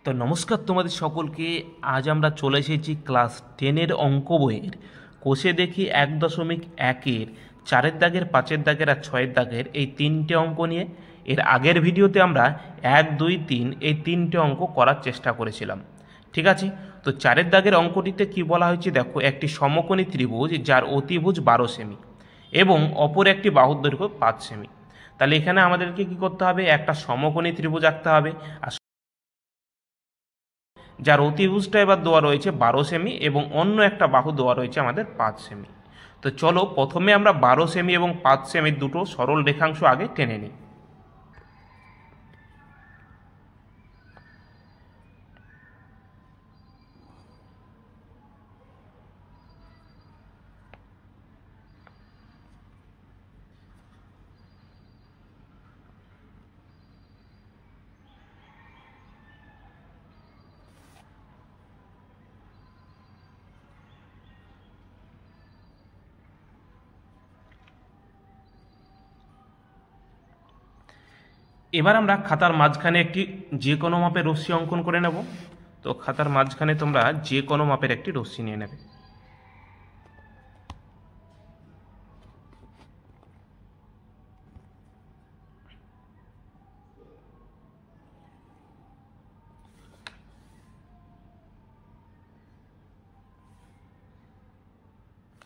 তো নমস্কার তোমাদের সকলকে। আজ আমরা চলে এসেছি ক্লাস 10-এর অঙ্ক বইয়ের কোষে দেখি 1.1-এর 4-এর দাগের, 5-এর দাগের আর 6-এর দাগের এই তিনটে অঙ্ক নিয়ে। এর আগের ভিডিওতে আমরা 1, 2, 3 এই তিনটে অঙ্ক করার চেষ্টা করেছিলাম। ঠিক আছে, তো 4-এর দাগের অঙ্কটিতে কি বলা হয়েছে দেখো, একটি সমকোণী ত্রিভুজ যার অতিভুজ 12 সেমি এবং অপর একটি বাহুর দৈর্ঘ্য 5 সেমি। তাহলে এখানে আমাদেরকে কি করতে হবে, একটা সমকোণী ত্রিভুজ আঁকতে হবে আর যার অতিভুজটা এবার দেওয়া রয়েছে 12 সেমি এবং অন্য একটা বাহু দেওয়া রয়েছে আমাদের 5 সেমি। তো চলো প্রথমে আমরা 12 সেমি এবং 5 সেমির দুটো সরল রেখাংশ আগে টেনে নিই। এবার আমরা খাতার মাঝখানে একটি যে কোনো মাপের রশ্মি অঙ্কন করে নেব। তো খাতার মাঝখানে তোমরা যে কোনো মাপের একটি রশ্মি নিয়ে নেবে।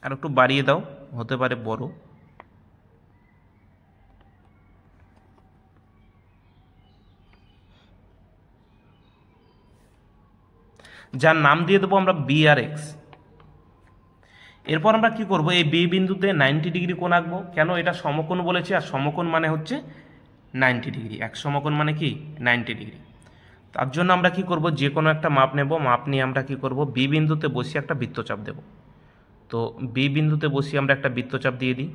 আর একটু বাড়িয়ে দাও, হতে পারে বড়। যার নাম দিয়ে দেবো আমরা বি আর এক্স। এরপর আমরা কি করব, এই বি বিন্দুতে 90 ডিগ্রি কোণ আঁকবো। কেন, এটা সমকোণ বলেছে আর সমকোণ মানে হচ্ছে 90 ডিগ্রি। এক সমকোণ মানে কি 90 ডিগ্রি। তার জন্য আমরা কি করব, যে কোনো একটা মাপ নেব, মাপ নিয়ে আমরা কি করব, বি বিন্দুতে বসিয়ে একটা বৃত্তচাপ দেব। তো বি বিন্দুতে বসিয়ে আমরা একটা বৃত্তচাপ দিয়ে দিই।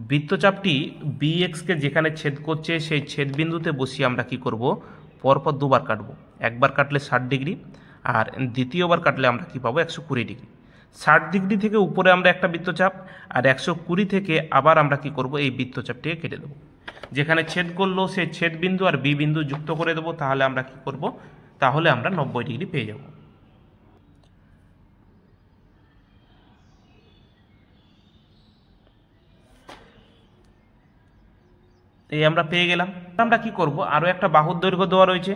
বৃত্তচাপটি বি এক্সকে যেখানে ছেদ করছে সেই ছেদ বিন্দুতে বসিয়ে আমরা কি করব, পরপর দুবার কাটব। একবার কাটলে 60 ডিগ্রি আর দ্বিতীয়বার কাটলে আমরা কি পাবো, 120 ডিগ্রি। 60 ডিগ্রি থেকে উপরে আমরা একটা বৃত্তচাপ আর 120 থেকে আবার আমরা কি করব, এই বৃত্তচাপটিকে কেটে দেবো। যেখানে ছেদ করলো সেই ছেদ বিন্দু আর বি বিন্দু যুক্ত করে দেবো। তাহলে আমরা কি করব, তাহলে আমরা 90 ডিগ্রি পেয়ে যাব। এই আমরা পেয়ে গেলাম। আমরা কি করব, আরও একটা বাহুর দৈর্ঘ্য দেওয়া রয়েছে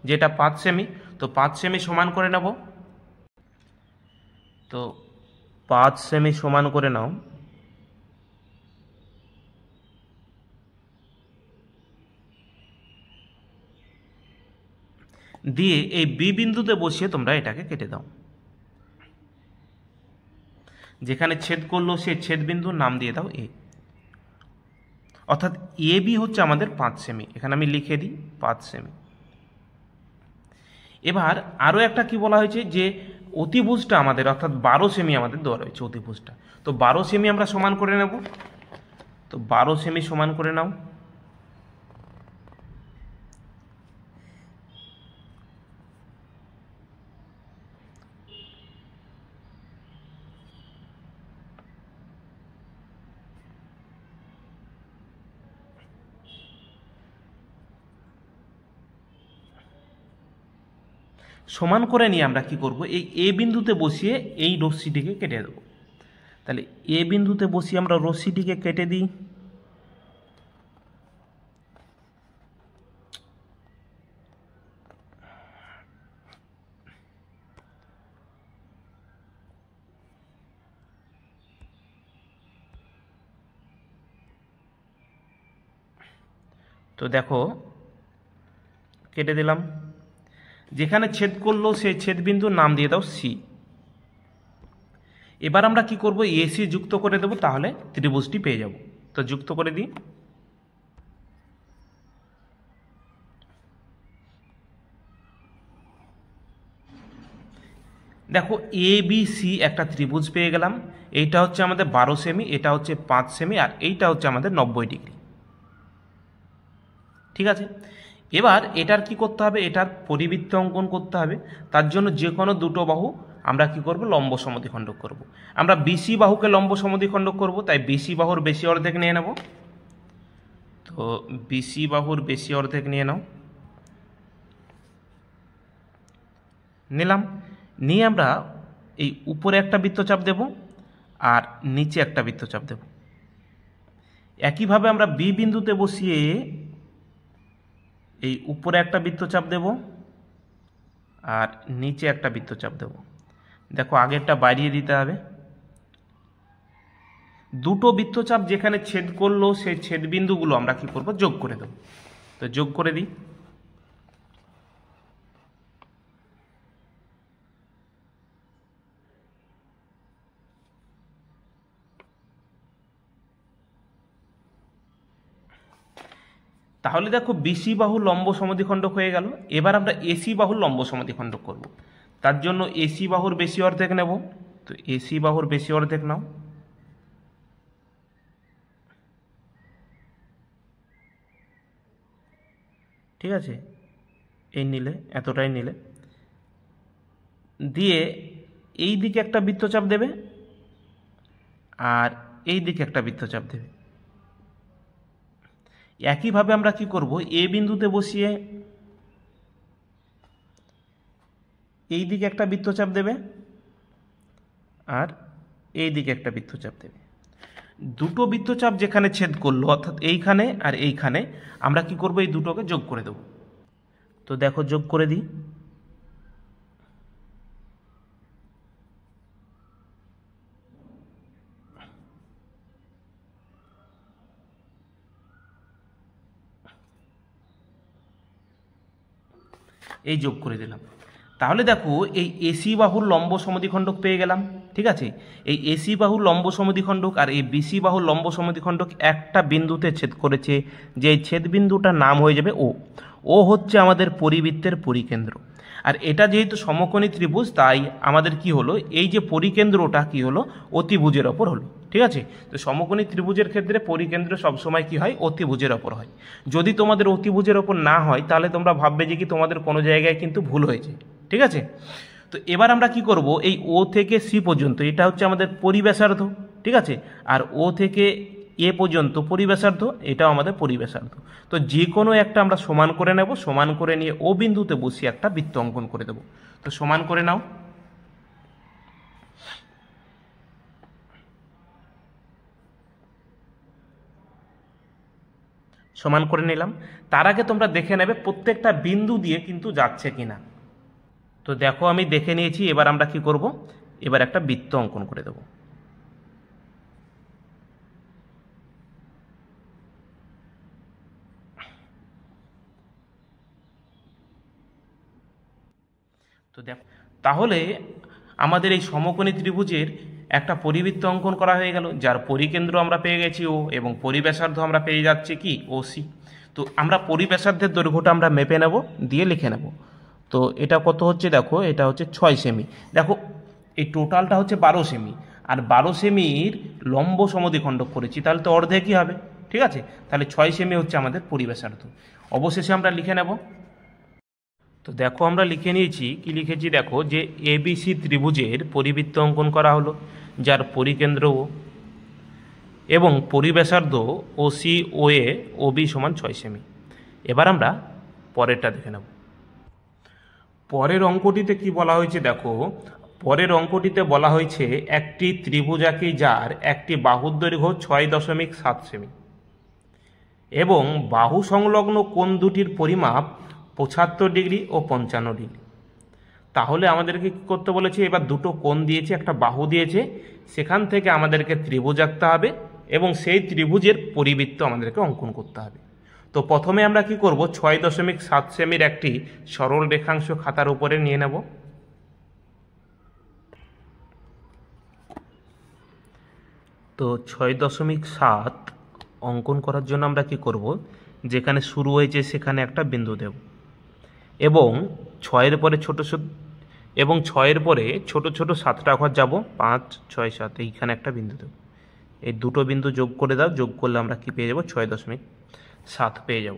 যেটা 5 সেমি। তো 5 সেমি সমান করে নেব। তো 5 সেমি সমান করে নাও। দিয়ে এই বি বিন্দুতে বসিয়ে তোমরা এটাকে কেটে দাও। যেখানে ছেদ করলো সেই ছেদ বিন্দুর নাম দিয়ে দাও এ। অর্থাৎ এ বি হচ্ছে আমাদের 5 সেমি। এখানে আমি লিখে দিই 5 সেমি। এবার আরও একটা কি বলা হয়েছে, যে অতিভুজটা আমাদের অর্থাৎ 12 সেমি আমাদের দেওয়া রয়েছে অতিভুজটা। তো 12 সেমি আমরা সমান করে নেব। তো 12 সেমি সমান করে নাও। সমান করে নিয়ে আমরা কি করব, এই এ বিন্দুতে বসিয়ে এই রশ্মিটিকে কেটে দেব। তাহলে এ বিন্দুতে বসিয়ে আমরা রশ্মিটিকে কেটে দিই। তো দেখো কেটে দিলাম। যেখানে ছেদ করলো সেই ছেদ বিন্দুর নাম দিয়ে দাও সি। এবার আমরা কি করব, এসি যুক্ত করে দেব, তাহলে ত্রিভুজটি পেয়ে যাব। তো যুক্ত করে দিই। দেখো এ বি সি একটা ত্রিভুজ পেয়ে গেলাম। এইটা হচ্ছে আমাদের 12 সেমি, এটা হচ্ছে 5 সেমি আর এইটা হচ্ছে আমাদের 90 ডিগ্রি। ঠিক আছে, এবার এটার কি করতে হবে, এটার পরিবৃত্ত অঙ্কন করতে হবে। তার জন্য যে কোনো দুটো বাহু আমরা কি করব, লম্ব সমদ্বিখণ্ডক করব। আমরা বিসি বাহুকে লম্ব সমদ্বিখণ্ডক করব, তাই বিসি বাহুর বেশি অর্ধেক নিয়ে নেব। তো বিসি বাহুর বেশি অর্ধেক নিয়ে নাও। নিলাম, নিয়ে আমরা এই উপরে একটা বৃত্তচাপ দেব আর নিচে একটা বৃত্তচাপ দেব। একইভাবে আমরা বি বিন্দুতে বসিয়ে এই উপরে একটা বৃত্তচাপ দেব আর নিচে একটা বৃত্তচাপ দেব। দেখো আগেরটা বাড়িয়ে দিতে হবে। দুটো বৃত্তচাপ যেখানে ছেদ করলো সেই ছেদ বিন্দুগুলো আমরা কি করব, যোগ করে দেব। তো যোগ করে দিই। তাহলে দেখো বিসি বাহুর লম্ব সমদ্বিখণ্ডক হয়ে গেল। এবার আমরা এসি বাহুর লম্ব সমদ্বিখণ্ডক করব। তার জন্য এসি বাহুর বেশি অর্ধেক নেব। তো এসি বাহুর বেশি অর্ধেক নাও। ঠিক আছে, এই নিলে, এতটাই নিলে, দিয়ে এই দিকে একটা বৃত্তচাপ দেবে আর এই দিকে একটা বৃত্তচাপ দেবে। একইভাবে আমরা কি করব, এ বিন্দুতে বসিয়ে এই দিকে একটা বৃত্তচাপ দেবে আর এই দিকে একটা বৃত্তচাপ দেবে। দুটো বৃত্তচাপ যেখানে ছেদ করলো, অর্থাৎ এইখানে আর এইখানে, আমরা কি করব, এই দুটোকে যোগ করে দেব। তো দেখো যোগ করে দিই। এই যোগ করে দিলাম। তাহলে দেখো এই এসি বাহুর লম্ব সমদ্বিখণ্ডক পেয়ে গেলাম। ঠিক আছে, এই এসি বাহুর লম্ব সমদ্বিখণ্ডক আর এই বিসি বাহুর লম্ব সমদ্বিখণ্ডক একটা বিন্দুতে ছেদ করেছে, যে ছেদ বিন্দুটার নাম হয়ে যাবে ও। ও হচ্ছে আমাদের পরিবৃত্তের পরিকেন্দ্র। আর এটা যেহেতু সমকোণী ত্রিভুজ, তাই আমাদের কি হলো, এই যে পরিকেন্দ্রটা কি হলো, অতিভুজের ওপর হলো। ঠিক আছে, তো সমকোণী ত্রিভুজের ক্ষেত্রে পরিকেন্দ্র সবসময় কি হয়, অতিভুজের ওপর হয়। যদি তোমাদের অতিভুজের ওপর না হয় তাহলে তোমরা ভাববে যে কি তোমাদের কোনো জায়গায় কিন্তু ভুল হয়েছে। ঠিক আছে, তো এবার আমরা কি করব, এই ও থেকে সি পর্যন্ত এটা হচ্ছে আমাদের পরিব্যাসার্ধ। ঠিক আছে, আর ও থেকে এ পর্যন্ত পরিব্যাসার্ধ, এটাও আমাদের পরিব্যাসার্ধ। তো যে কোনো একটা আমরা সমান করে নেব, সমান করে নিয়ে ও বিন্দুতে বসিয়ে একটা বৃত্ত অঙ্কন করে দেব। তো সমান করে নাও। সমান করে নিলাম। তার আগে তোমরা দেখে নেবে প্রত্যেকটা বিন্দু দিয়ে কিন্তু যাচ্ছে কিনা। তো দেখো আমি দেখে নিয়েছি। এবার আমরা কি করব, এবার একটা বৃত্ত অঙ্কন করে দেব। তো দেখো, তাহলে আমাদের এই সমকোণী ত্রিভুজের একটা পরিবৃত্ত অঙ্কন করা হয়ে গেল, যার পরিকেন্দ্র আমরা পেয়ে গেছি ও, এবং পরিব্যাসার্ধ আমরা পেয়ে যাচ্ছি কি, ও সি। তো আমরা পরিব্যাসার্ধের দৈর্ঘ্যটা আমরা মেপে নেব, দিয়ে লিখে নেব। তো এটা কত হচ্ছে, দেখো এটা হচ্ছে 6 সেমি। দেখো এই টোটালটা হচ্ছে 12 সেমি, আর 12 সেমির লম্ব সমদ্বিখণ্ডক করেছি, তাহলে তো অর্ধেকই হবে। ঠিক আছে, তাহলে 6 সেমি হচ্ছে আমাদের পরিব্যাসার্ধ। অবশেষে আমরা লিখে নেব। তো দেখো আমরা লিখে নিয়েছি, কি লিখেছি দেখো, যে এবিসি ত্রিভুজের পরিবৃত্ত অঙ্কন করা হলো, যার পরিকেন্দ্র ও এবং পরিব্যাসার্ধ ও সি ও এ ও বি সমান 6 সেমি। এবার আমরা পরেরটা দেখে নেব। পরের অঙ্কটিতে কি বলা হয়েছে দেখো, পরের অঙ্কটিতে বলা হয়েছে একটি ত্রিভুজ আঁকি যার একটি বাহুর দৈর্ঘ্য 6.7 সেমি এবং বাহু সংলগ্ন কোণ দুটির পরিমাপ 75 ডিগ্রি ও 55 ডিগ্রি। তাহলে আমাদেরকে কী করতে বলেছে, এবার দুটো কোণ দিয়েছে, একটা বাহু দিয়েছে, সেখান থেকে আমাদেরকে ত্রিভুজ আঁকতে হবে এবং সেই ত্রিভুজের পরিবৃত্ত আমাদেরকে অঙ্কন করতে হবে। তো প্রথমে আমরা কি করব, 6.7 সেমির একটি সরল রেখাংশ খাতার উপরে নিয়ে নেব। তো 6.7 অঙ্কন করার জন্য আমরা কি করব, যেখানে শুরু হয়েছে সেখানে একটা বিন্দু দেব এবং 6-এর পরে ছোট ছোট 7টা ঘর যাব, 5, 6, 7, এইখানে একটা বিন্দু দেব। এই দুটো বিন্দু যোগ করে দাও, যোগ করলে আমরা কি পেয়ে যাব, 6.7 পেয়ে যাব।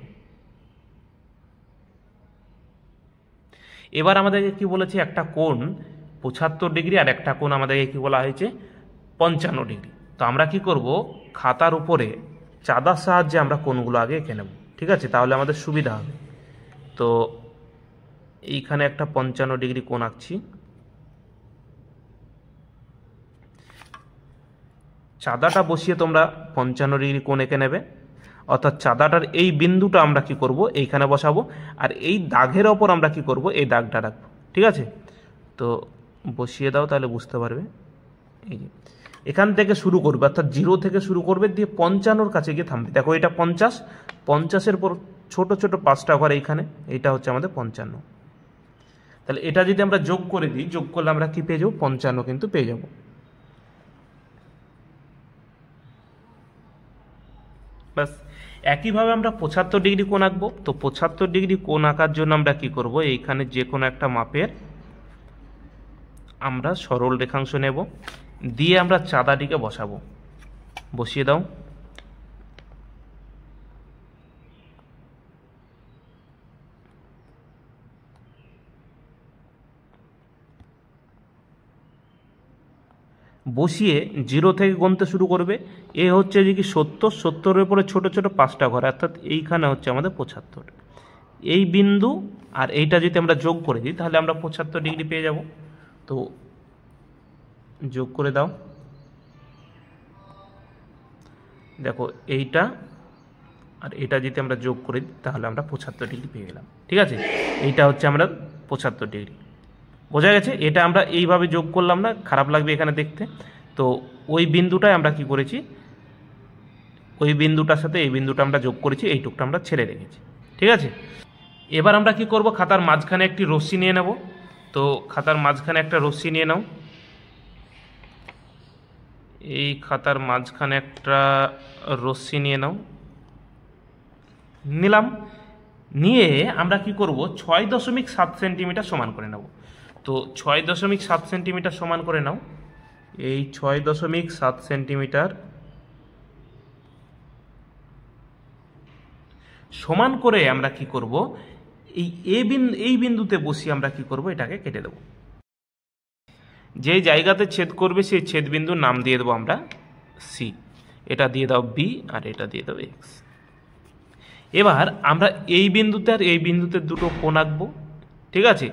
এবার আমাদেরকে কি বলেছে, একটা কোণ 75 ডিগ্রি আর একটা কোণ আমাদেরকে কি বলা হয়েছে, 55 ডিগ্রি। তো আমরা কি করব, খাতার উপরে চাঁদার সাহায্যে আমরা কোণগুলো আগে এঁকে নেব। ঠিক আছে, তাহলে আমাদের সুবিধা হবে। তো এইখানে একটা 55 ডিগ্রি কোণ আঁকছি। চাঁদাটা বসিয়ে তোমরা 55 ডিগ্রি কোণ এঁকে নেবে, অর্থাৎ চাঁদাটার এই বিন্দুটা আমরা কি করব, এইখানে বসাবো, আর এই দাগের ওপর আমরা কি করব, এই দাগটা রাখবো। ঠিক আছে, তো বসিয়ে দাও, তাহলে বুঝতে পারবে। এই যে এখান থেকে শুরু করবে, অর্থাৎ 0 থেকে শুরু করবে, দিয়ে 55-র কাছে গিয়ে থামবে। দেখো এটা 50, 50-এর পর ছোট ছোট 5টা ঘর এইখানে, এটা হচ্ছে আমাদের 55। তাহলে এটা যদি আমরা যোগ করে দিই, যোগ করলে আমরা কি পেয়ে যাবো, 55 কিন্তু পেয়ে যাবো। ব্যাস, একইভাবে আমরা 75 ডিগ্রি কোণ আঁকবো। তো 75 ডিগ্রি কোণ আঁকার জন্য আমরা কি করব, এইখানে যে কোনো একটা মাপের আমরা সরল রেখাংশ নেব, দিয়ে আমরা চাঁদাটিকে বসাবো। বসিয়ে দাও। বসিয়ে 0 থেকে গুনতে শুরু করবে। এ হচ্ছে যে কি 70, 70-এর উপরে ছোট ছোট 5টা ঘর, অর্থাৎ এইখানে হচ্ছে আমাদের 75। এই বিন্দু আর এইটা যদি আমরা যোগ করে দিই, তাহলে আমরা 75 ডিগ্রি পেয়ে যাব। তো যোগ করে দাও। দেখো এইটা আর এটা যদি আমরা যোগ করে দিই, তাহলে আমরা 75 ডিগ্রি পেয়ে গেলাম। ঠিক আছে, এইটা হচ্ছে আমরা 75 ডিগ্রি। বোঝা গেছে? এটা আমরা এইভাবে যোগ করলাম না, খারাপ লাগবে এখানে দেখতে। তো ওই বিন্দুটাই আমরা কি করেছি, ওই বিন্দুটার সাথে এই বিন্দুটা আমরা যোগ করেছি, এইটুকটা আমরা ছেড়ে রেখেছি। ঠিক আছে, এবার আমরা কি করব, খাতার মাঝখানে একটি রশ্মি নিয়ে নেব। তো খাতার মাঝখানে একটা রশ্মি নিয়ে নাও। এই খাতার মাঝখানে একটা রশ্মি নিয়ে নাও। নিলাম, নিয়ে আমরা কি করব, 6.7 সেন্টিমিটার সমান করে নেব। তো 6.7 সেন্টিমিটার সমান করে নাও। এই 6.7 সেন্টিমিটার সমান করে আমরা কি করব, এই বিন্দুতে বসিয়ে আমরা কি করব, এটাকে কেটে দেব। যে জায়গাতে ছেদ করবে সেই ছেদ বিন্দুর নাম দিয়ে দেবো আমরা সি। এটা দিয়ে দাও বি, আর এটা দিয়ে দাও এক্স। এবার আমরা এই বিন্দুতে আর এই বিন্দুতে দুটো কোণ আঁকবো। ঠিক আছে,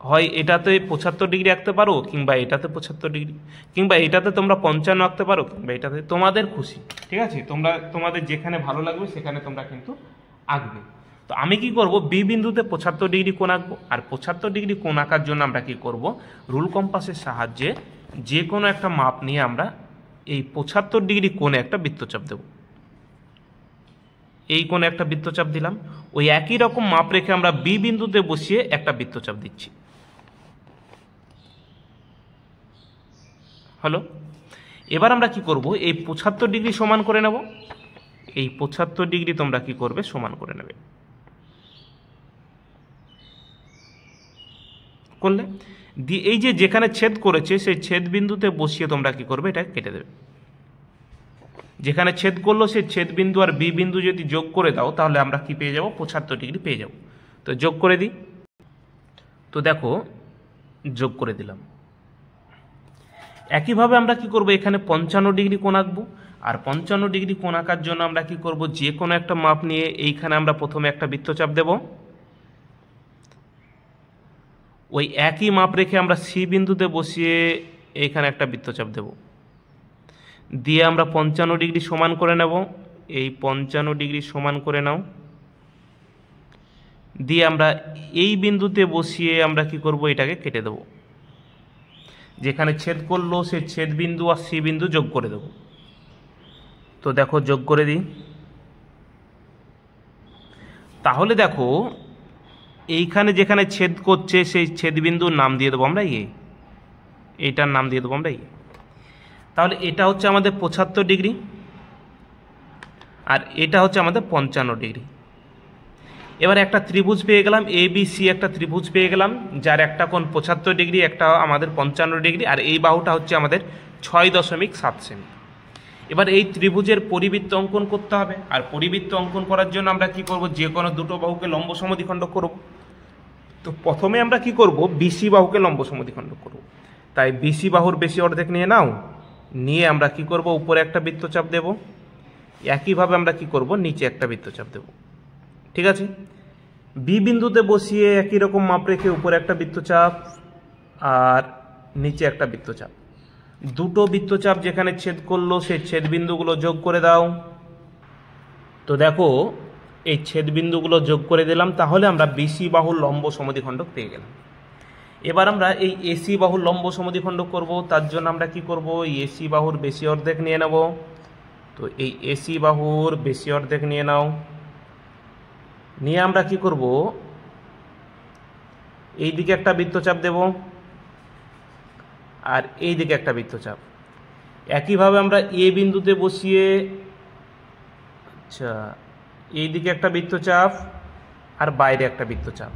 হয় এটাতে 75 ডিগ্রি আঁকতে পারো, কিংবা এটাতে 75 ডিগ্রি, কিংবা এটাতে তোমরা 55 আঁকতে পারো, কিংবা এটাতে, তোমাদের খুশি। ঠিক আছে, তোমাদের যেখানে ভালো লাগবে সেখানে তোমরা কিন্তু আঁকবে। তো আমি কি করব, বি বিন্দুতে 75 ডিগ্রি কোণ আঁকবো। আর 75 ডিগ্রি কোণ আঁকার জন্য আমরা কি করব, রুল কম্পাসের সাহায্যে যে কোনো একটা মাপ নিয়ে আমরা এই 75 ডিগ্রি কোণে একটা বৃত্তচাপ দেব। এই কোণে একটা বৃত্তচাপ দিলাম। ওই একই রকম মাপ রেখে আমরা বি বিন্দুতে বসিয়ে একটা বৃত্তচাপ দিচ্ছি। হলো, এবার আমরা কি করব, এই 75 ডিগ্রি সমান করে নেব। এই 75 ডিগ্রি তোমরা কি করবে, সমান করে নেবে। করলে দিয়ে এই যে যেখানে ছেদ করেছে সেই ছেদ বিন্দুতে বসিয়ে তোমরা কি করবে, এটা কেটে দেবে। যেখানে ছেদ করলো সেই ছেদ বিন্দু আর বি বিন্দু যদি যোগ করে দাও, তাহলে আমরা কি পেয়ে যাব, 75 ডিগ্রি পেয়ে যাব। তো যোগ করে দিই। তো দেখো যোগ করে দিলাম। একইভাবে আমরা কি করব, এখানে 55 ডিগ্রি কোণ আঁকবো। আর 55 ডিগ্রি কোণ আঁকার জন্য আমরা কি করব, যে কোনো একটা মাপ নিয়ে এইখানে আমরা প্রথমে একটা বৃত্তচাপ দেব। ওই একই মাপ রেখে আমরা সি বিন্দুতে বসিয়ে এইখানে একটা বৃত্তচাপ দেব, দিয়ে আমরা 55 ডিগ্রি সমান করে নেব। এই 55 ডিগ্রি সমান করে নাও, দিয়ে আমরা এই বিন্দুতে বসিয়ে আমরা কি করব, এটাকে কেটে দেব। যেখানে ছেদ করলো সেই ছেদ বিন্দু আর সি বিন্দু যোগ করে দেব। তো দেখো যোগ করে দিই। তাহলে দেখো এইখানে যেখানে ছেদ করছে সেই ছেদ বিন্দুর নাম দিয়ে দেবো আমরা এ, এইটার নাম দিয়ে দেবো আমরা এ। তাহলে এটা হচ্ছে আমাদের 75 ডিগ্রি, আর এটা হচ্ছে আমাদের 55 ডিগ্রি। এবার একটা ত্রিভুজ পেয়ে গেলাম, এ বি সি একটা ত্রিভুজ পেয়ে গেলাম, যার একটা কোণ 75 ডিগ্রি, একটা আমাদের 55 ডিগ্রি, আর এই বাহুটা হচ্ছে আমাদের 6.7 সেমি। এবার এই ত্রিভুজের পরিবৃত্ত অঙ্কন করতে হবে। আর পরিবৃত্ত অঙ্কন করার জন্য আমরা কি করব, যে কোনো দুটো বাহুকে লম্ব সমদ্বিখণ্ডক করব। তো প্রথমে আমরা কি করব, বিসি বাহুকে লম্ব সমদ্বিখণ্ডক করব। তাই বিসি বাহুর বেশি অর্ধেক নিয়ে নাও, নিয়ে আমরা কি করব, উপরে একটা বৃত্তচাপ দেব। একইভাবে আমরা কি করব, নিচে একটা বৃত্তচাপ দেব। ঠিক আছে, বি বিন্দুতে বসিয়ে একই রকম মাপ রেখে উপরে একটা বৃত্তচাপ আর নিচে একটা বৃত্তচাপ, দুটো বৃত্তচাপ যেখানে ছেদ করলো সেই ছেদ বিন্দুগুলো যোগ করে দাও। তো দেখো এই ছেদ বিন্দুগুলো যোগ করে দিলাম, তাহলে আমরা বিসি বাহুর লম্ব সমদ্বিখণ্ডক পেয়ে গেলাম। এবার আমরা এই এসি বাহুর লম্ব সমদ্বিখণ্ডক করব। তার জন্য আমরা কি করব, এসি বাহুর বেশি অর্ধেক নিয়ে নেব। তো এই এসি বাহুর বেশি অর্ধেক নিয়ে নাও, নিয়ে আমরা কি করব, এই দিকে একটা বৃত্তচাপ দেব আর এই দিকে একটা বৃত্তচাপ। একইভাবে আমরা এ বিন্দুতে বসিয়ে, আচ্ছা, এই দিকে একটা বৃত্তচাপ আর বাইরে একটা বৃত্তচাপ।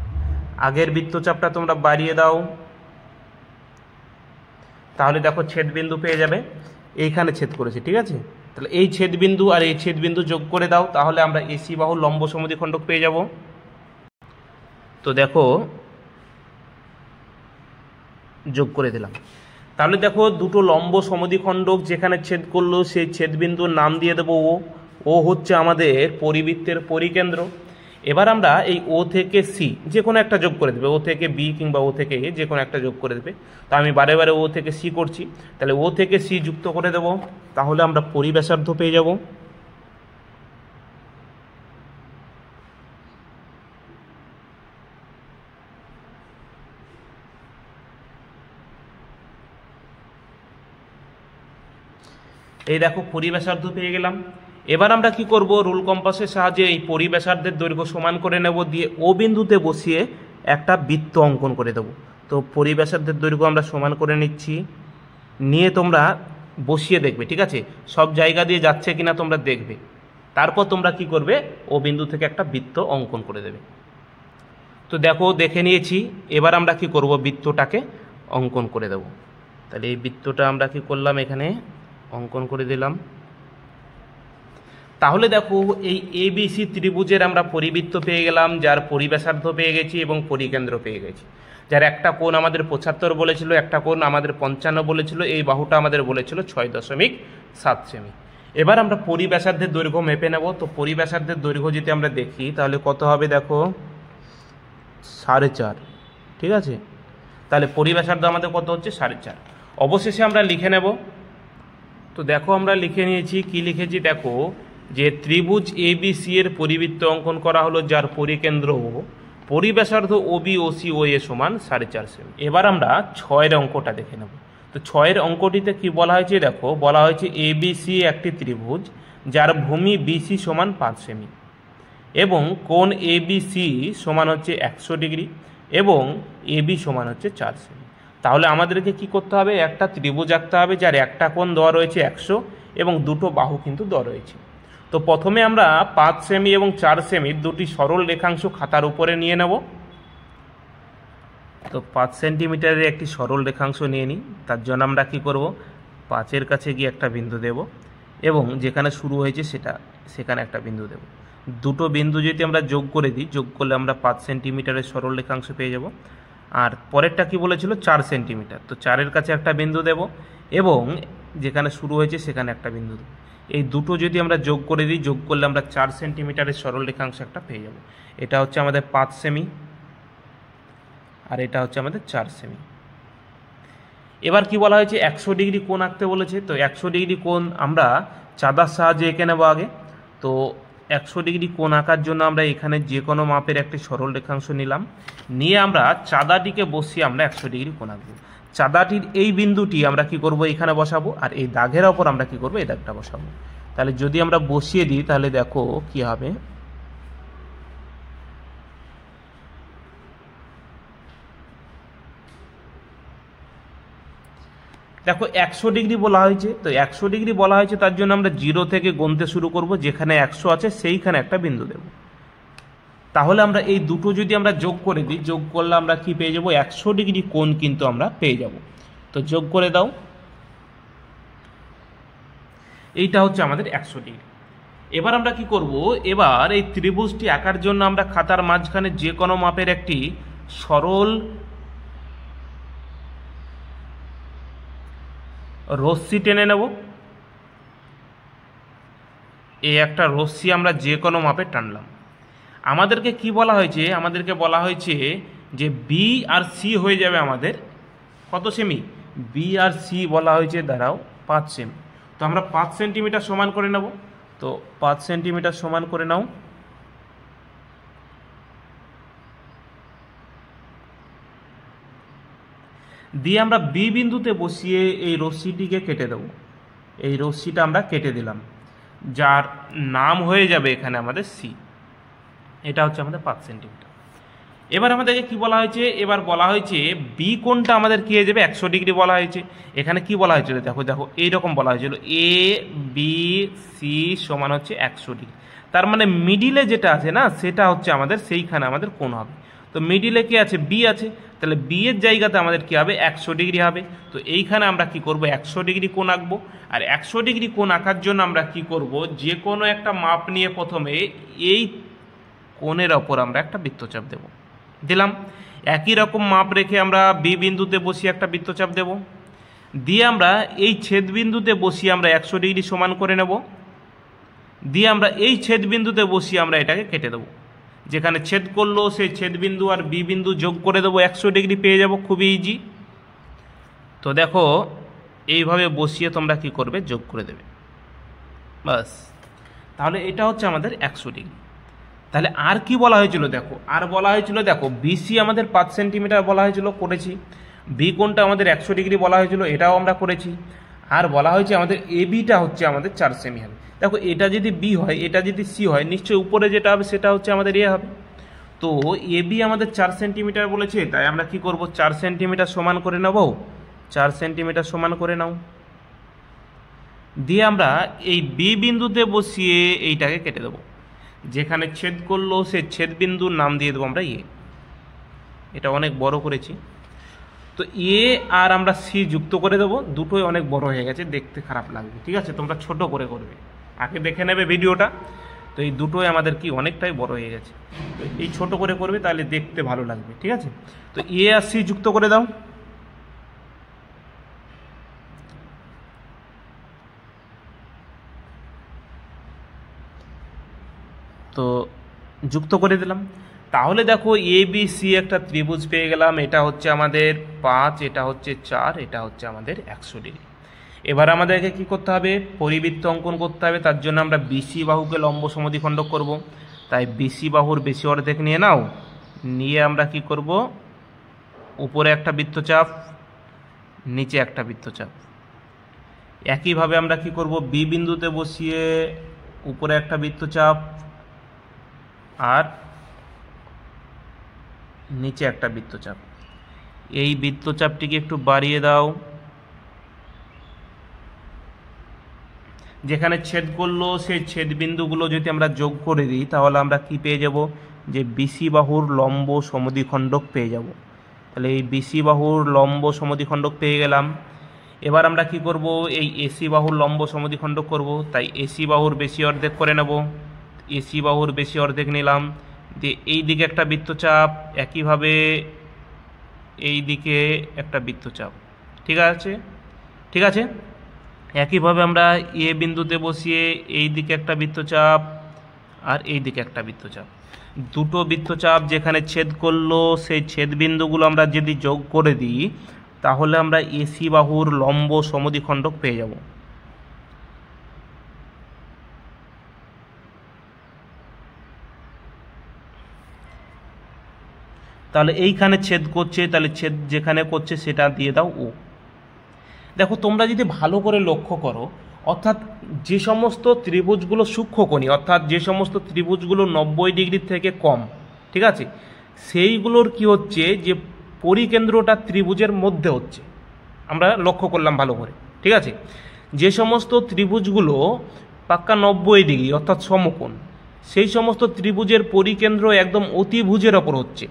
আগের বৃত্তচাপটা তোমরা বাড়িয়ে দাও, তাহলে দেখো ছেদ বিন্দু পেয়ে যাবে। এইখানে ছেদ করেছে, ঠিক আছে, তাহলে এই ছেদ বিন্দু আর এই ছেদ বিন্দু যোগ করে দাও, তাহলে আমরা এসি বাহুর লম্ব সমদ্বিখণ্ডক পেয়ে যাব। তো দেখো যোগ করে দিলাম, তাহলে দেখো দুটো লম্ব সমদ্বিখণ্ডক যেখানে ছেদ করলো সেই ছেদ বিন্দুর নাম দিয়ে দেবো ও। ও হচ্ছে আমাদের পরিবৃত্তের পরিকেন্দ্র। এবার আমরা এই ও থেকে সি যে কোনো একটা যোগ করে দেবে, ও থেকে বি কিংবা ও থেকে এ যে কোনো একটা যোগ করে দেবে। তো আমি বারে বারে ও থেকে সি করছি, তাহলে ও থেকে সি যুক্ত করে দেব, তাহলে আমরা পরিব্যাসার্ধ পেয়ে যাব। এই দেখো পরিব্যাসার্ধ পেয়ে গেলাম। এবার আমরা কি করব, রুল কম্পাসের সাহায্যে এই পরিব্যাসার্ধের দৈর্ঘ্য সমান করে নেব, দিয়ে ও বিন্দুতে বসিয়ে একটা বৃত্ত অঙ্কন করে দেব। তো পরিব্যাসার্ধের দৈর্ঘ্য আমরা সমান করে নিচ্ছি, নিয়ে তোমরা বসিয়ে দেখবে, ঠিক আছে, সব জায়গা দিয়ে যাচ্ছে কিনা তোমরা দেখবে। তারপর তোমরা কি করবে, ও বিন্দু থেকে একটা বৃত্ত অঙ্কন করে দেবে। তো দেখো দেখে নিয়েছি, এবার আমরা কি করব, বৃত্তটাকে অঙ্কন করে দেব। তাহলে এই বৃত্তটা আমরা কি করলাম, এখানে অঙ্কন করে দিলাম। তাহলে দেখো এই এবিসি ত্রিভুজের আমরা পরিবৃত্ত পেয়ে গেলাম, যার পরিব্যাসার্ধ পেয়ে গেছি এবং পরিকেন্দ্র পেয়ে গেছি, যার একটা কোণ আমাদের 75 বলেছিল, একটা কোণ আমাদের 55 বলেছিল, এই বাহুটা আমাদের বলেছিল 6.7 সেমি। এবার আমরা পরিব্যাসার্ধের দৈর্ঘ্য মেপে নেব। তো পরিব্যাসার্ধের দৈর্ঘ্য যদি আমরা দেখি তাহলে কত হবে, দেখো 4.5, ঠিক আছে, তাহলে পরিব্যাসার্ধ আমাদের কত হচ্ছে 4.5। অবশেষে আমরা লিখে নেব। তো দেখো আমরা লিখে নিয়েছি, কি লিখেছি দেখো, যে ত্রিভুজ এবিসি এর পরিবৃত্ত অঙ্কন করা হলো, যার পরিকেন্দ্র ও, পরিব্যাসার্ধ ওবি ওসি ও এ সমান 4.5 সেমি। এবার আমরা 6-এর অঙ্কটা দেখে নেব। তো 6-এর অঙ্কটিতে কি বলা হয়েছে, দেখো বলা হয়েছে এবিসি একটি ত্রিভুজ যার ভূমি বিসি সমান 5 সেমি এবং কোণ এবিসি সমান হচ্ছে 100 ডিগ্রি এবং এবি সমান হচ্ছে 4 সেমি। তাহলে আমাদেরকে কি করতে হবে, একটা ত্রিভুজ আঁকতে হবে যার একটা কোণ দেওয়া রয়েছে 100 এবং দুটো বাহু কিন্তু দেওয়া রয়েছে। তো প্রথমে আমরা 5 সেমি এবং 4 সেমির দুটি সরল রেখাংশ খাতার উপরে নিয়ে নেব। তো 5 সেন্টিমিটারের একটি সরল রেখাংশ নিয়ে নিই। তার জন্য আমরা কি করব, 5-এর কাছে গিয়ে একটা বিন্দু দেব এবং যেখানে শুরু হয়েছে সেখানে একটা বিন্দু দেব। দুটো বিন্দু যদি আমরা যোগ করে দিই, যোগ করলে আমরা 5 সেন্টিমিটারের সরল রেখাংশ পেয়ে যাব। আর পরেরটা কি বলেছিল, 4 সেন্টিমিটার, তো 4-এর কাছে একটা বিন্দু দেব এবং যেখানে শুরু হয়েছে সেখানে একটা বিন্দু দেব। এই দুটো যদি আমরা যোগ করে দিই, যোগ করলে আমরা 4 সেন্টিমিটারের সরল রেখাংশ একটা পেয়ে যাব। এটা হচ্ছে আমাদের 5 সেমি আর এটা হচ্ছে আমাদের 4 সেমি। এবার কি বলা হয়েছে, 100 ডিগ্রি কোণ আঁকতে বলেছে। তো 100 ডিগ্রি কোণ আমরা চাঁদার সাহায্যে এঁকে নেব আগে। তো 100 ডিগ্রি কোণ আঁকার জন্য আমরা এখানে যে কোনো মাপের একটি সরল রেখাংশ নিলাম, নিয়ে আমরা চাঁদাটিকে বসিয়ে আমরা 100 ডিগ্রি কোণ আঁকবো। চাঁদাটির এই বিন্দুটি আমরা কি করব, এখানে বসাবো, আর এই দাগের ওপর আমরা কি করব, এই দাগটা বসাবো। তাহলে যদি আমরা বসিয়ে দিই তাহলে দেখো কি হবে, দেখো 100 ডিগ্রি বলা হয়েছে। তো 100 ডিগ্রি বলা হয়েছে তার জন্য আমরা 0 থেকে গুনতে শুরু করব, যেখানে 100 আছে সেইখানে একটা বিন্দু দেব। তাহলে আমরা এই দুটো যদি আমরা যোগ করে দিই, যোগ করলে আমরা কি পেয়ে যাব, 100 ডিগ্রি কোণ কিন্তু আমরা পেয়ে যাব। তো যোগ করে দাও, এইটা হচ্ছে আমাদের 100 ডিগ্রি। এবার আমরা কি করব, এবার এই ত্রিভুজটি আঁকার জন্য আমরা খাতার মাঝখানে যে কোনো মাপের একটি সরল রশ্মি টেনে নেব। এই একটা রশ্মি আমরা যে কোনো মাপে টানলাম। আমাদেরকে কি বলা হয়েছে, আমাদেরকে বলা হয়েছে যে বি আর সি হয়ে যাবে আমাদের কত সেমি, বি আর সি বলা হয়েছে দাঁড়াও 5 সেমি। তো আমরা 5 সেন্টিমিটার সমান করে নেব। তো 5 সেন্টিমিটার সমান করে নাও। দিয়ে আমরা বি বিন্দুতে বসিয়ে এই রশ্মিটিকে কেটে দেব। এই রশ্মিটা আমরা কেটে দিলাম, যার নাম হয়ে যাবে এখানে আমাদের সি। এটা হচ্ছে আমাদের 5 সেন্টিমিটার। এবার আমাদেরকে কি বলা হয়েছে, এবার বলা হয়েছে বি কোণটা আমাদের কি হয়ে যাবে 100 ডিগ্রি বলা হয়েছে। এখানে কি বলা হয়েছিল দেখো দেখো এইরকম বলা হয়েছিল এ বি সি সমান হচ্ছে 100 ডিগ্রি। তার মানে মিডিলে যেটা আছে না সেটা হচ্ছে আমাদের সেইখানে আমাদের কোণ হবে। তো মিডিলে কি আছে, বি আছে, তাহলে বি এর জায়গাতে আমাদের কি হবে 100 ডিগ্রি হবে। তো এইখানে আমরা কি করব 100 ডিগ্রি কোণ আঁকবো। আর 100 ডিগ্রি কোণ আঁকার জন্য আমরা কি করব, যে কোনো একটা মাপ নিয়ে প্রথমে এই কোণের ওপর আমরা একটা বৃত্তচাপ দেব, দিলাম। একই রকম মাপ রেখে আমরা বি বিন্দুতে বসিয়ে একটা বৃত্তচাপ দেব। দিয়ে আমরা এই ছেদ বিন্দুতে বসিয়ে আমরা 100 ডিগ্রি সমান করে নেব। দিয়ে আমরা এই ছেদ বিন্দুতে বসিয়ে আমরা এটাকে কেটে দেবো। যেখানে ছেদ করলো সেই ছেদ বিন্দু আর বি বিন্দু যোগ করে দেবো, 100 ডিগ্রি পেয়ে যাব, খুবই ইজি। তো দেখো এইভাবে বসিয়ে তোমরা কি করবে, যোগ করে দেবে, বাস। তাহলে এটা হচ্ছে আমাদের 100 ডিগ্রি। তাহলে আর কি বলা হয়েছিল দেখো, আর বলা হয়েছিল দেখো বিসি আমাদের 5 সেন্টিমিটার বলা হয়েছিল, করেছি। বি কোণটা আমাদের 100 ডিগ্রি বলা হয়েছিল, এটাও আমরা করেছি। আর বলা হয়েছে আমাদের এ বিটা হচ্ছে আমাদের 4 সেমি হবে। দেখো এটা যদি বি হয়, এটা যদি সি হয়, নিশ্চয়ই উপরে যেটা হবে সেটা হচ্ছে আমাদের এ হবে। তো এ বি আমাদের 4 সেন্টিমিটার বলেছে, তাই আমরা কি করব 4 সেন্টিমিটার সমান করে নেব। 4 সেন্টিমিটার সমান করে নাও। দিয়ে আমরা এই বি বিন্দুতে বসিয়ে এইটাকে কেটে দেবো। যেখানে ছেদ করলো সে ছেদ বিন্দুর নাম দিয়ে দেবো আমরা এ। এটা অনেক বড় করেছি। তো এ আর আমরা সি যুক্ত করে দেবো, দুটোই অনেক বড় হয়ে গেছে, দেখতে খারাপ লাগবে, ঠিক আছে, তোমরা ছোট করে করবে, আগে দেখে নেবে ভিডিওটা। তো এই দুটোই আমাদের কি অনেকটাই বড় হয়ে গেছে, তো এই ছোট করে করবে, তাহলে দেখতে ভালো লাগবে, ঠিক আছে। তো এ আর সি যুক্ত করে দাও। তো যুক্ত করে দিলাম। তাহলে দেখো এ বি সি একটা ত্রিভুজ পেয়ে গেলাম। এটা হচ্ছে আমাদের 5, এটা হচ্ছে 4, এটা হচ্ছে আমাদের 100 ডিগ্রি। এবার আমাদেরকে কি করতে হবে, পরিবৃত্ত অঙ্কন করতে হবে। তার জন্য আমরা বিসি বাহুকে লম্ব সমদ্বিখণ্ডক করব। তাই বিসি বাহুর বেশি অর্ধেক নিয়ে নাও, নিয়ে আমরা কি করব, উপরে একটা বৃত্তচাপ, নিচে একটা বৃত্তচাপ। একইভাবে আমরা কি করব, বি বিন্দুতে বসিয়ে উপরে একটা বৃত্তচাপ আর নিচে একটা বৃত্তচাপ। এই বৃত্তচাপটিকে একটু বাড়িয়ে দাও। যেখানে ছেদ করলো সেই ছেদ বিন্দুগুলো যদি আমরা যোগ করে দিই, তাহলে আমরা কি পেয়ে যাব, যে বিসি বাহুর লম্ব সমদ্বিখণ্ডক পেয়ে যাব। তাহলে এই বিসি বাহুর লম্ব সমদ্বিখণ্ডক পেয়ে গেলাম। এবার আমরা কি করব, এই এসি বাহুর লম্ব সমদ্বিখণ্ডক করব। তাই এসি বাহুর বেশি অর্ধেক করে নেব। এসি বাহুর বেশি অর্ধেক নিলাম। দিয়ে এই দিকে একটা বৃত্তচাপ, একইভাবে এই দিকে একটা বৃত্তচাপ, ঠিক আছে, ঠিক আছে। একইভাবে আমরা এ বিন্দুতে বসিয়ে এই দিকে একটা বৃত্তচাপ আর এই দিকে একটা বৃত্তচাপ। দুটো বৃত্তচাপ যেখানে ছেদ করলো সেই ছেদ বিন্দুগুলো আমরা যদি যোগ করে দিই, তাহলে আমরা এসি বাহুর লম্ব সমদ্বিখণ্ডক পেয়ে যাব। তাহলে এইখানে ছেদ করছে, তাহলে ছেদ যেখানে করছে সেটা দিয়ে দাও ও। দেখো তোমরা যদি ভালো করে লক্ষ্য করো, অর্থাৎ যে সমস্ত ত্রিভুজগুলো সূক্ষ্মকোণী, অর্থাৎ যে সমস্ত ত্রিভুজগুলো 90 ডিগ্রির থেকে কম, ঠিক আছে, সেইগুলোর কি হচ্ছে, যে পরিকেন্দ্রটা ত্রিভুজের মধ্যে হচ্ছে, আমরা লক্ষ্য করলাম ভালো করে, ঠিক আছে। যে সমস্ত ত্রিভুজগুলো পাক্কা 90 ডিগ্রি অর্থাৎ সমকোণ, সেই সমস্ত ত্রিভুজের পরিকেন্দ্র একদম অতিভুজের ওপর হচ্ছে।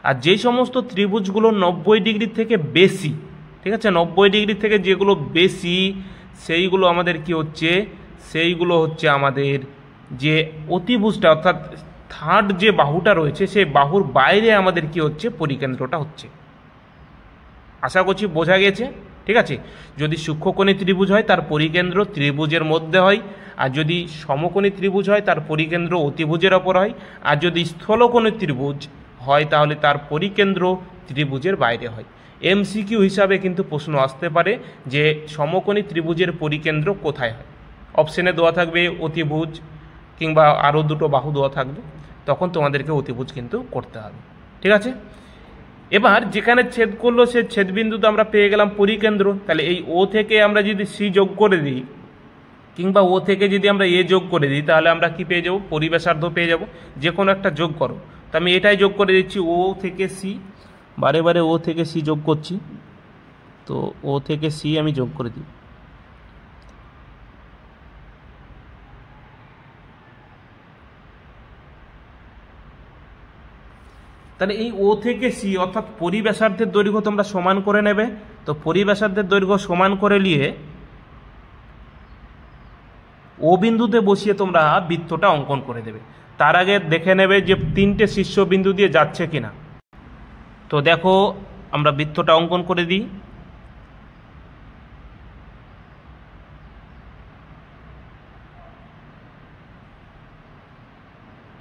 আর যে সমস্ত ত্রিভুজগুলো 90 ডিগ্রি থেকে বেশি, ঠিক আছে, 90 ডিগ্রি থেকে যেগুলো বেশি, সেইগুলো আমাদের কি হচ্ছে, সেইগুলো হচ্ছে আমাদের যে অতিভুজটা, অর্থাৎ থার্ড যে বাহুটা রয়েছে সেই বাহুর বাইরে আমাদের কি হচ্ছে, পরিকেন্দ্রটা হচ্ছে। আশা করছি বোঝা গেছে, ঠিক আছে। যদি সূক্ষ্মকোণী ত্রিভুজ হয় তার পরিকেন্দ্র ত্রিভুজের মধ্যে হয়, আর যদি সমকোণী ত্রিভুজ হয় তার পরিকেন্দ্র অতিভুজের ওপর হয়, আর যদি স্থলকোণী ত্রিভুজ হয় তাহলে তার পরিকেন্দ্র ত্রিভুজের বাইরে হয়। এমসিকিউ হিসাবে কিন্তু প্রশ্ন আসতে পারে যে সমকোণী ত্রিভুজের পরিকেন্দ্র কোথায় হয়। অপশনে দেওয়া থাকবে অতিভুজ কিংবা আরও দুটো বাহু দেওয়া থাকবে, তখন তোমাদেরকে অতিভুজ কিন্তু করতে হবে। ঠিক আছে, এবার যেখানে ছেদ করলো সে ছেদবিন্দুতে আমরা পেয়ে গেলাম পরিকেন্দ্র। তাহলে এই ও থেকে আমরা যদি সি যোগ করে দিই কিংবা ও থেকে যদি আমরা এ যোগ করে দিই তাহলে আমরা কি পেয়ে যাব? পরিব্যাসার্ধ পেয়ে যাব। যে কোনো একটা যোগ করো, তো আমি এটাই যোগ করে দিচ্ছি, ও থেকে সি, বারে বারে ও থেকে সি যোগ করছি, তো ও থেকে সি আমি যোগ করে দিই। তাহলে এই ও থেকে সি অর্থাৎ পরিব্যাসার্ধের দৈর্ঘ্য তোমরা সমান করে নেবে। তো পরিব্যাসার্ধের দৈর্ঘ্য সমান করে নিয়ে ও বিন্দুতে বসিয়ে তোমরা বৃত্তটা অঙ্কন করে দেবে। তার আগে দেখে নেবে যে তিনটে শীর্ষবিন্দু দিয়ে যাচ্ছে কিনা। তো দেখো আমরা বৃত্তটা অঙ্কন করে দিই।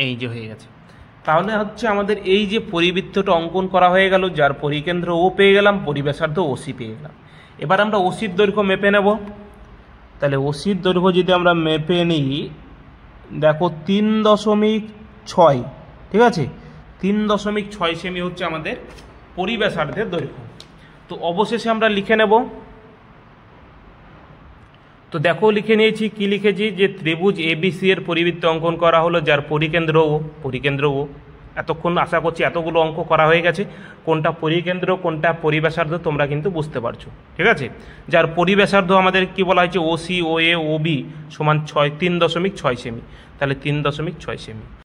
এই যে হয়ে গেছে। তাহলে হচ্ছে আমাদের এই যে পরিবৃত্তটা অঙ্কন করা হয়ে গেল, যার পরিকেন্দ্র ও পেয়ে গেলাম, পরিব্যাসার্ধ ওসি পেয়ে গেলাম। এবার আমরা ওসির দৈর্ঘ্য মেপে নেব। তাহলে ওসির দৈর্ঘ্য যদি আমরা মেপে নিই, দেখো 3.6, ঠিক আছে, 3.6 সেমি হচ্ছে আমাদের পরিব্যাসার্ধের দৈর্ঘ্য। তো অবশেষে আমরা লিখে নেব। তো দেখো লিখে নিয়েছি, কি লিখেছি, যে ত্রিভুজ এবিসি এর পরিবৃত্ত অঙ্কন করা হলো, যার পরিকেন্দ্র ও। এতক্ষণ আশা করছি এতগুলো অঙ্ক করা হয়ে গেছে, কোনটা পরিকেন্দ্র কোনটা পরিব্যাসার্ধ তোমরা কিন্তু বুঝতে পারছো। ঠিক আছে, যার পরিব্যাসার্ধ আমাদের কি বলা হয়েছে, ওসি ও এ ও বি সমান 3.6 সেমি, তাহলে 3.6 সেমি।